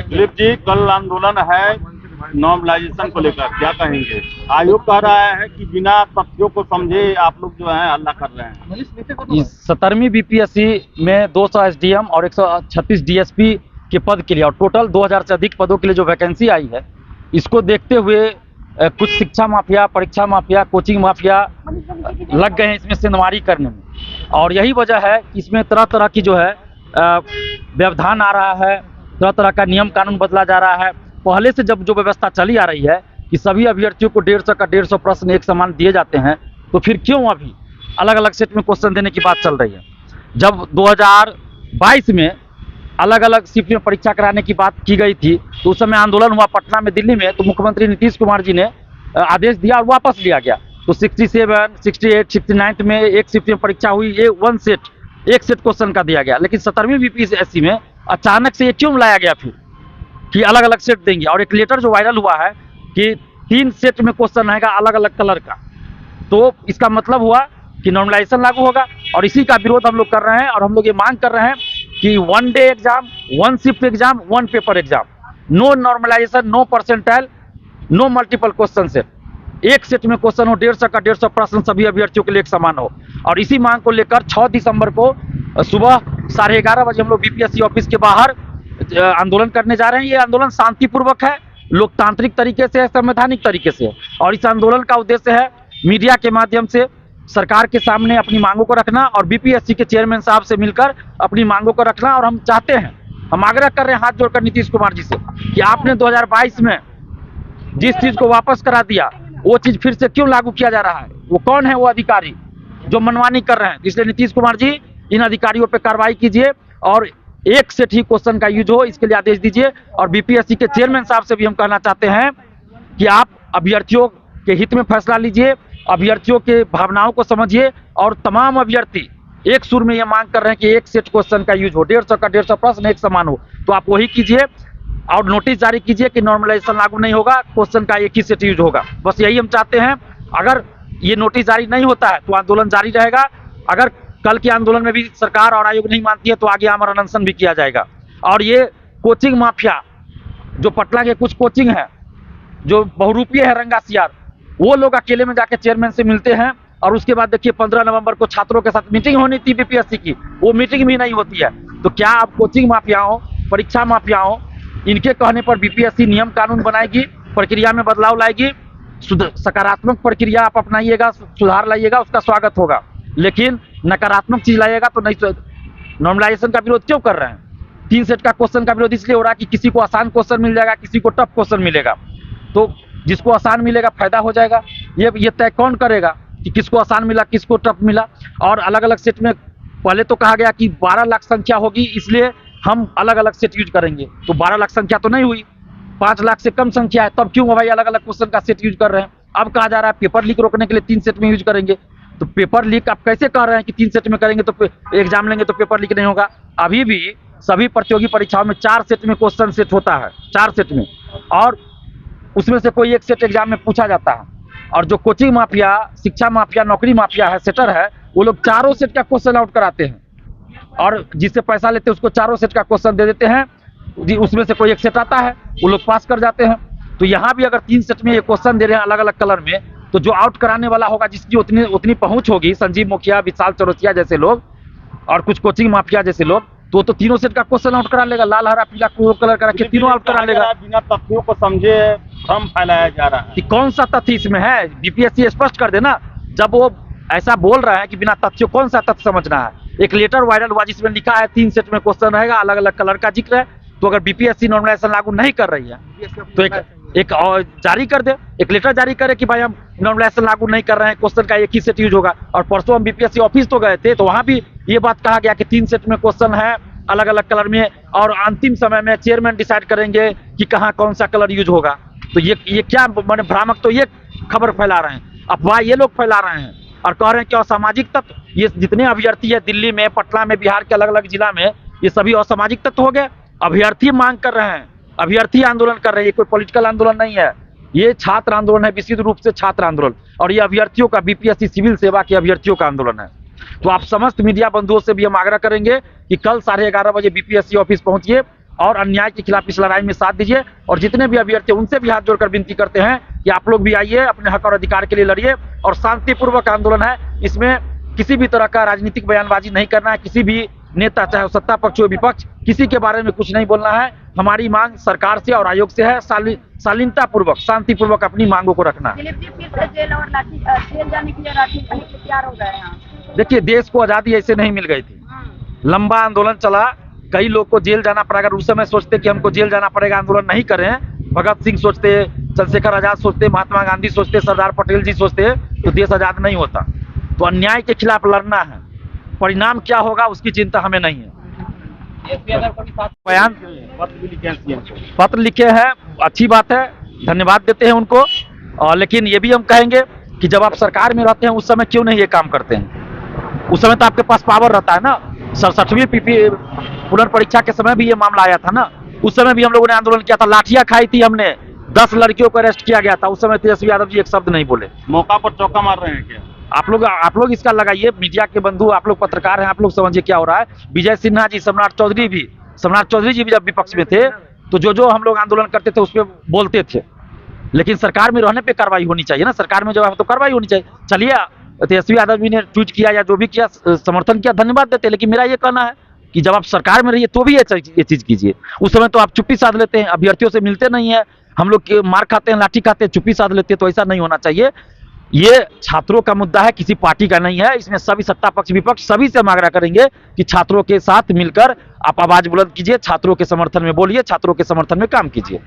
दिलीप जी, कल आंदोलन है नॉर्मलाइजेशन को लेकर, क्या कहेंगे? आयोग कह रहा है कि बिना तथ्यों को समझे आप लोग जो है हल्ला कर रहे हैं। इस 17वीं बीपीएससी में 200 एसडीएम और 136 डीएसपी के पद के लिए और टोटल 2000 से अधिक पदों के लिए जो वैकेंसी आई है, इसको देखते हुए कुछ शिक्षा माफिया, परीक्षा माफिया, कोचिंग माफिया लग गए हैं इसमें सेंधमारी करने में। और यही वजह है कि इसमें तरह तरह की जो है व्यवधान आ रहा है, तरह तरह का नियम कानून बदला जा रहा है। पहले से जब जो व्यवस्था चली आ रही है कि सभी अभ्यर्थियों को 150 का 150 प्रश्न एक समान दिए जाते हैं, तो फिर क्यों अभी अलग अलग सेट में क्वेश्चन देने की बात चल रही है? जब 2022 में अलग अलग शिफ्ट में परीक्षा कराने की बात की गई थी, तो उस समय आंदोलन हुआ पटना में, दिल्ली में, तो मुख्यमंत्री नीतीश कुमार जी ने आदेश दिया और वापस लिया गया। तो 67, 68, 69 में एक शिफ्ट में परीक्षा हुई, एक सेट क्वेश्चन का दिया गया। लेकिन 17वीं बीपीएससी में अचानक से ये क्यों लाया गया फिर कि अलग अलग सेट देंगे? और एक लेटर जो वायरल हुआ है कि 3 सेट में क्वेश्चन रहेगा अलग अलग कलर का, तो इसका मतलब हुआ कि नॉर्मलाइजेशन लागू होगा। और इसी का विरोध हम लोग कर रहे हैं और हम लोग ये मांग कर रहे हैं कि 1 day exam, 1 shift exam, 1 paper exam, no normalization, no percentile, no multiple question set. एक सेट में क्वेश्चन हो, 150 का 150 प्रश्न सभी अभ्यर्थियों के लिए एक समान हो। और इसी मांग को लेकर 6 दिसंबर को सुबह 11:30 बजे हम लोग बीपीएससी ऑफिस के बाहर आंदोलन करने जा रहे हैं। ये आंदोलन शांतिपूर्वक है, लोकतांत्रिक तरीके से है, संवैधानिक तरीके से है। और इस आंदोलन का उद्देश्य है मीडिया के माध्यम से सरकार के सामने अपनी मांगों को रखना और बीपीएससी के चेयरमैन साहब से मिलकर अपनी मांगों को रखना। और हम चाहते हैं, हम आग्रह कर रहे हैं हाथ जोड़कर नीतीश कुमार जी से कि आपने 2022 में जिस चीज को वापस करा दिया, वो चीज फिर से क्यों लागू किया जा रहा है? वो कौन है वो अधिकारी जो मनमानी कर रहे हैं? इसलिए नीतीश कुमार जी, इन अधिकारियों पर कार्रवाई कीजिए और एक सेट ही क्वेश्चन का यूज हो, इसके लिए आदेश दीजिए। और बीपीएससी के चेयरमैन साहब से भी हम कहना चाहते हैं कि आप अभ्यर्थियों के हित में फैसला लीजिए, अभ्यर्थियों के भावनाओं को समझिए। और तमाम अभ्यर्थी एक सुर में ये मांग कर रहे हैं कि एक सेट क्वेश्चन का यूज हो, 150 का 150 प्रश्न एक समान हो, तो आप वही कीजिए और नोटिस जारी कीजिए कि नॉर्मलाइजेशन लागू नहीं होगा, क्वेश्चन का एक ही सेट यूज होगा। बस यही हम चाहते हैं। अगर ये नोटिस जारी नहीं होता है तो आंदोलन जारी रहेगा। अगर कल के आंदोलन में भी सरकार और आयोग नहीं मानती है तो आगे आमरण अनशन भी किया जाएगा। और ये कोचिंग माफिया, जो पटना के कुछ कोचिंग है जो बहुरूपीय है, रंगा सियार, वो लोग अकेले में जाके चेयरमैन से मिलते हैं। और उसके बाद देखिए 15 नवंबर को छात्रों के साथ मीटिंग होनी थी बीपीएससी की, वो मीटिंग भी नहीं होती है। तो क्या आप कोचिंग माफियाओं, परीक्षा माफियाओं, इनके कहने पर बीपीएससी नियम कानून बनाएगी, प्रक्रिया में बदलाव लाएगी, सकारात्मक प्रक्रिया आप अपनाइएगा, सुधार लाइएगा, उसका स्वागत होगा। लेकिन नकारात्मक चीज लाइएगा तो नहीं। नॉर्मलाइजेशन का विरोध क्यों कर रहे हैं? 3 सेट का क्वेश्चन का विरोध इसलिए हो रहा है कि किसी को आसान क्वेश्चन मिल जाएगा, किसी को टफ क्वेश्चन मिलेगा। तो जिसको आसान मिलेगा फायदा हो जाएगा। ये तय कौन करेगा कि किसको आसान मिला, किसको टफ मिला? और अलग अलग सेट में पहले तो कहा गया कि 12 लाख संख्या होगी, इसलिए हम अलग अलग सेट यूज करेंगे। तो 12 लाख संख्या तो नहीं हुई, 5 लाख से कम संख्या है, तब क्यों भाई अलग अलग क्वेश्चन का सेट यूज कर रहे हैं? अब कहा जा रहा है पेपर लीक रोकने के लिए 3 सेट में यूज करेंगे। तो पेपर लीक आप कैसे कह रहे हैं कि 3 सेट में करेंगे तो एग्जाम लेंगे तो पेपर लीक नहीं होगा? अभी भी सभी प्रतियोगी परीक्षाओं में 4 सेट में क्वेश्चन सेट होता है, 4 सेट में, और उसमें से कोई एक सेट एग्जाम में पूछा जाता है। और जो कोचिंग माफिया, शिक्षा माफिया, नौकरी माफिया है, सेटर है, वो लोग चारों सेट का क्वेश्चन आउट कराते हैं और जिससे पैसा लेते हैं उसको चारों सेट का क्वेश्चन दे देते हैं। उसमें से कोई एक सेट आता है, वो लोग पास कर जाते हैं। तो यहाँ भी अगर 3 सेट में ये क्वेश्चन दे रहे हैं अलग अलग कलर में, तो जो आउट कराने वाला होगा, जिसकी उतनी पहुंच होगी, संजीव मुखिया, विशाल चौरसिया जैसे लोग और कुछ कोचिंग माफिया जैसे लोग, तो तीनों सेट का क्वेश्चन आउट करा लेगा। लाल, हरा, पीला कलर का रखे तीनों आउट करा लेगा। बिना तथ्यों को समझे भ्रम फैलाया जा रहा है कि कौन सा तथ्य इसमें है? बीपीएससी स्पष्ट कर देना। जब वो ऐसा बोल रहा है कि बिना तथ्यों, कौन सा तथ्य समझना है? एक लेटर वायरल हुआ जिसमें लिखा है 3 सेट में क्वेश्चन रहेगा, अलग अलग कलर का जिक्र है। तो अगर बीपीएससी नॉर्मलाइजेशन लागू नहीं कर रही है तो एक जारी कर दे, एक लेटर जारी करे कि भाई हम नॉर्मलाइजेशन लागू नहीं कर रहे हैं, क्वेश्चन का एक ही सेट यूज होगा। और परसों हम बीपीएससी ऑफिस तो गए थे, तो वहां भी ये बात कहा गया कि 3 सेट में क्वेश्चन है अलग अलग कलर में, और अंतिम समय में चेयरमैन डिसाइड करेंगे कि कहाँ कौन सा कलर यूज होगा। तो ये क्या माने भ्रामक, तो ये खबर फैला रहे हैं, अफवाह ये लोग फैला रहे हैं और कह रहे हैं कि असामाजिक तत्व, ये जितने अभ्यर्थी है दिल्ली में, पटना में, बिहार के अलग अलग जिला में, ये सभी असामाजिक तत्व हो गए। अभ्यर्थी मांग कर रहे हैं, अभ्यर्थी आंदोलन कर रहे हैं, ये कोई पॉलिटिकल आंदोलन नहीं है, ये छात्र आंदोलन है, विशुद्ध रूप से छात्र आंदोलन। और ये अभ्यर्थियों का, बीपीएससी सिविल सेवा के अभ्यर्थियों का आंदोलन है। तो आप समस्त मीडिया बंधुओं से भी हम आग्रह करेंगे कि कल 11:30 बजे बीपीएससी ऑफिस पहुंचिए और अन्याय के खिलाफ इस लड़ाई में साथ दीजिए। और जितने भी अभ्यर्थी हैं उनसे भी हाथ जोड़कर विनती करते हैं कि आप लोग भी आइए, अपने हक और अधिकार के लिए लड़िए। और शांतिपूर्वक आंदोलन है, इसमें किसी भी तरह का राजनीतिक बयानबाजी नहीं करना है। किसी भी नेता, चाहे वो सत्ता पक्ष हो विपक्ष, किसी के बारे में कुछ नहीं बोलना है। हमारी मांग सरकार से और आयोग से है, शालीनता पूर्वक, शांतिपूर्वक अपनी मांगों को रखना है। दिलीप जी, फिर से जेल और जेल जाने के लिए लाठी तैयार हो गए हैं। देखिए, देश को आज़ादी ऐसे नहीं मिल गई थी, लंबा आंदोलन चला, कई लोग को जेल जाना पड़ा। अगर उस समय सोचते कि हमको जेल जाना पड़ेगा, आंदोलन नहीं करें, भगत सिंह सोचते, चंद्रशेखर आजाद सोचते, महात्मा गांधी सोचते, सरदार पटेल जी सोचते, तो देश आजाद नहीं होता। तो अन्याय के खिलाफ लड़ना है, परिणाम क्या होगा उसकी चिंता हमें नहीं है। बयान पत्र भी लिखे हैं CM को। पत्र लिखे हैं, अच्छी बात है, धन्यवाद देते हैं उनको। लेकिन ये भी हम कहेंगे कि जब आप सरकार में रहते हैं उस समय क्यों नहीं ये काम करते हैं? उस समय तो आपके पास पावर रहता है ना। 67वीं पुनर्परीक्षा के समय भी ये मामला आया था ना, उस समय भी हम लोगों ने आंदोलन किया था, लाठियां खाई थी हमने, 10 लड़कियों को अरेस्ट किया गया था। उस समय तेजस्वी यादव जी एक शब्द नहीं बोले। मौका पर चौका मार रहे हैं क्या? आप लोग इसका लगाइए, मीडिया के बंधु, आप लोग पत्रकार हैं, आप लोग समझिए क्या हो रहा है। विजय सिन्हा जी, सम्राट चौधरी जी भी जब विपक्ष में थे तो जो हम लोग आंदोलन करते थे उस पर बोलते थे। लेकिन सरकार में रहने पे कार्रवाई होनी चाहिए ना, सरकार में जब है तो कार्रवाई होनी चाहिए। चलिए, तेजस्वी यादव जी ने ट्वीट किया या जो भी किया, समर्थन किया, धन्यवाद देते। लेकिन मेरा ये कहना है कि जब आप सरकार में रहिए तो भी ये चीज कीजिए। उस समय तो आप चुप्पी साध लेते हैं, अभ्यर्थियों से मिलते नहीं है, हम लोग मार खाते हैं, लाठी खाते हैं, चुप्पी साध लेते हैं। तो ऐसा नहीं होना चाहिए। ये छात्रों का मुद्दा है, किसी पार्टी का नहीं है। इसमें सभी सत्ता पक्ष विपक्ष सभी से हम आग्रह करेंगे कि छात्रों के साथ मिलकर आप आवाज बुलंद कीजिए, छात्रों के समर्थन में बोलिए, छात्रों के समर्थन में काम कीजिए।